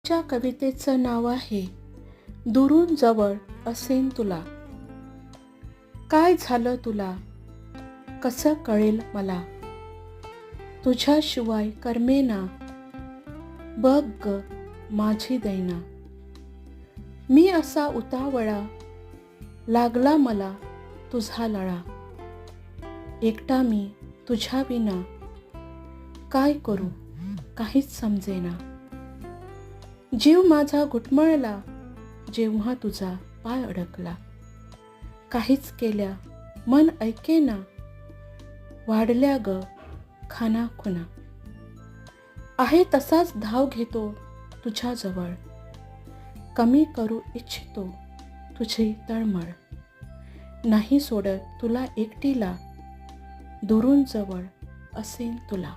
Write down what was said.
आजच्या कवितेचं नाव आहे दुरून जवळ असेन तुला. काय झालं तुला, कसं कळेल मला, तुझ्याशिवाय करमेना, बघ ग माझी दैना. मी असा उतावळा, लागला मला तुझा लळा. एकटा मी तुझ्या विना, काय करू काहीच समजेना. जीव माझा घुटमळला, जेव्हा तुझा पाय अडकला. काहीच केल्या मन ऐकेना, वाढल्या ग खानाखुना. आहे तसाच धाव घेतो तुझ्याजवळ, कमी करू इच्छितो तुझी तळमळ. नाही सोडत तुला एकटीला, दुरून जवळ असेन तुला.